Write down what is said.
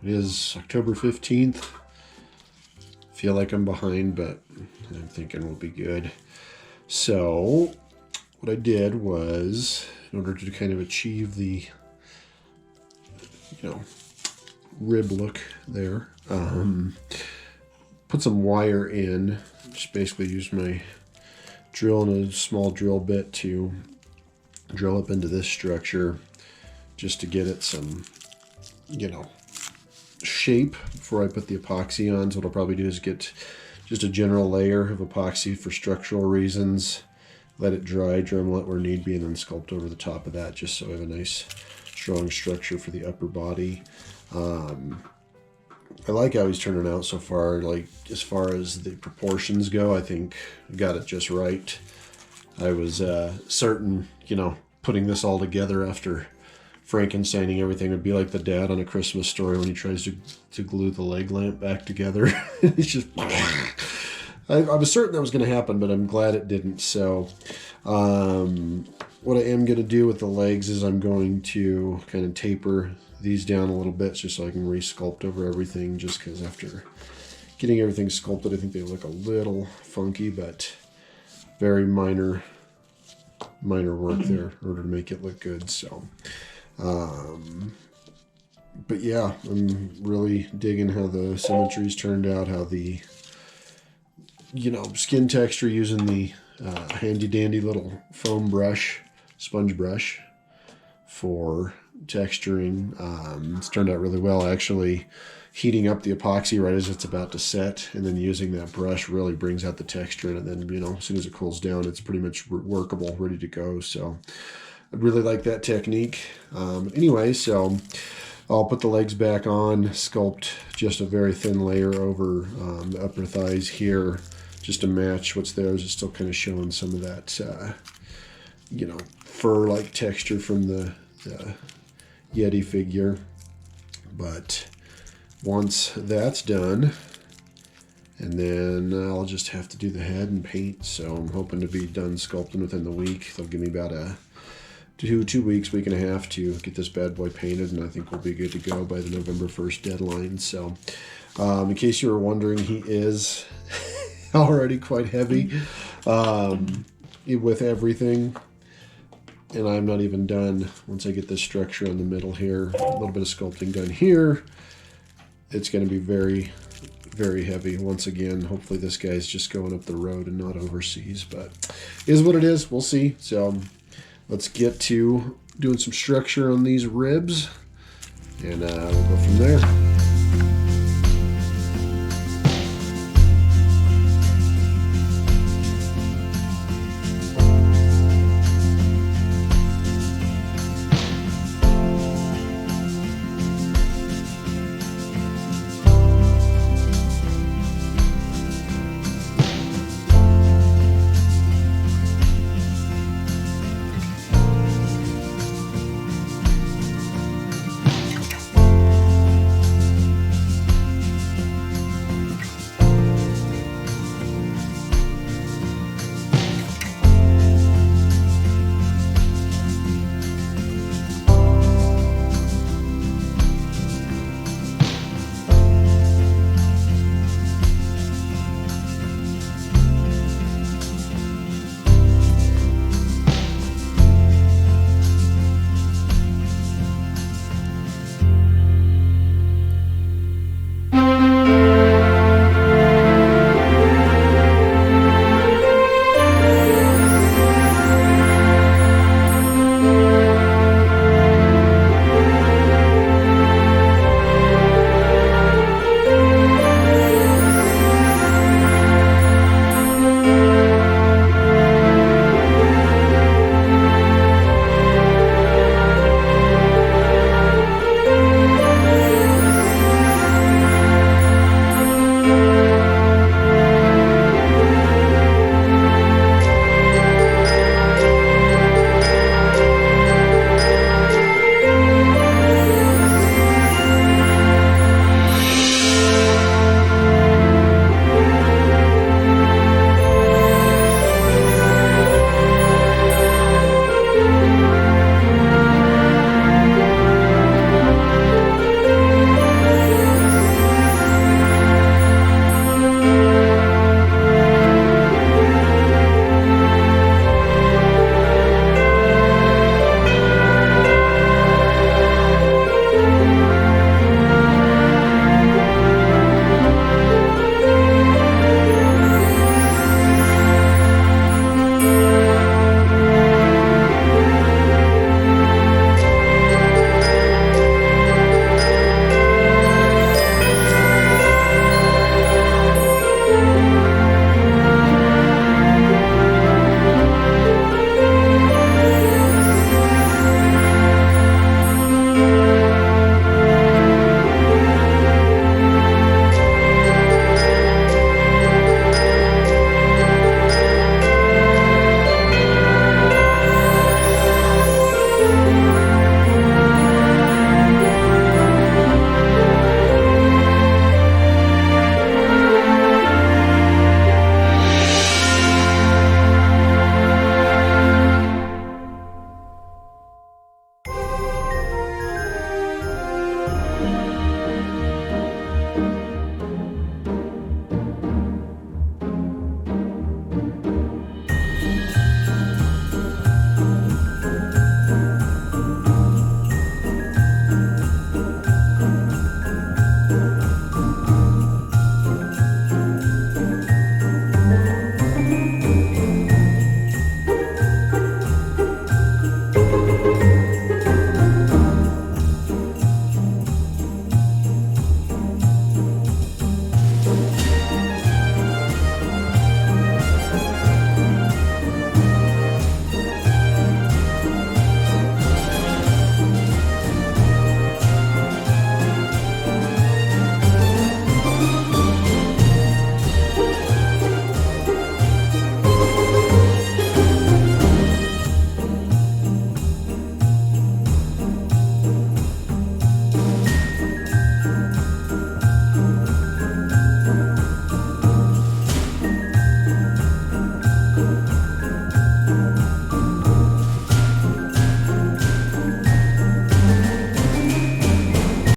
It is October 15th. Feel like I'm behind, but I'm thinking we'll be good. So what I did was, in order to kind of achieve the, rib look there, put some wire in. Just basically use my drill and a small drill bit to drill up into this structure just to get it some, shape before I put the epoxy on. So what I'll probably do is get just a general layer of epoxy for structural reasons, let it dry, dremel it where need be, and then sculpt over the top of that just so I have a nice strong structure for the upper body. I like how he's turning out so far. Like, as far as the proportions go, I think I got it just right. I was certain, putting this all together after Frankensteining everything would be like the dad on A Christmas Story when he tries to glue the leg lamp back together. It's just... I was certain that was going to happen, but I'm glad it didn't. So what I am going to do with the legs is I'm going to kind of taper these down a little bit just so I can re-sculpt over everything, just because after getting everything sculpted, I think they look a little funky, but very minor work there in order to make it look good. So, but yeah, I'm really digging how the symmetry's turned out, how the, skin texture using the handy dandy little foam brush, sponge brush for texturing. It's turned out really well. Actually, heating up the epoxy right as it's about to set and then using that brush really brings out the texture, and then, as soon as it cools down, it's pretty much workable, ready to go. So I really like that technique. Anyway, so I'll put the legs back on, sculpt just a very thin layer over the upper thighs here, just to match what's there. It's still kind of showing some of that, fur-like texture from the Yeti figure. But once that's done, and then I'll just have to do the head and paint. So I'm hoping to be done sculpting within the week. They'll give me about a 2 weeks, week and a half to get this bad boy painted, and I think we'll be good to go by the November 1st deadline. So in case you were wondering, he is already quite heavy with everything, and I'm not even done. Once I get this structure in the middle here, a little bit of sculpting done here, it's going to be very, very heavy. Once again, hopefully this guy's just going up the road and not overseas, but it is what it is. We'll see. So let's get to doing some structure on these ribs, and we'll go from there.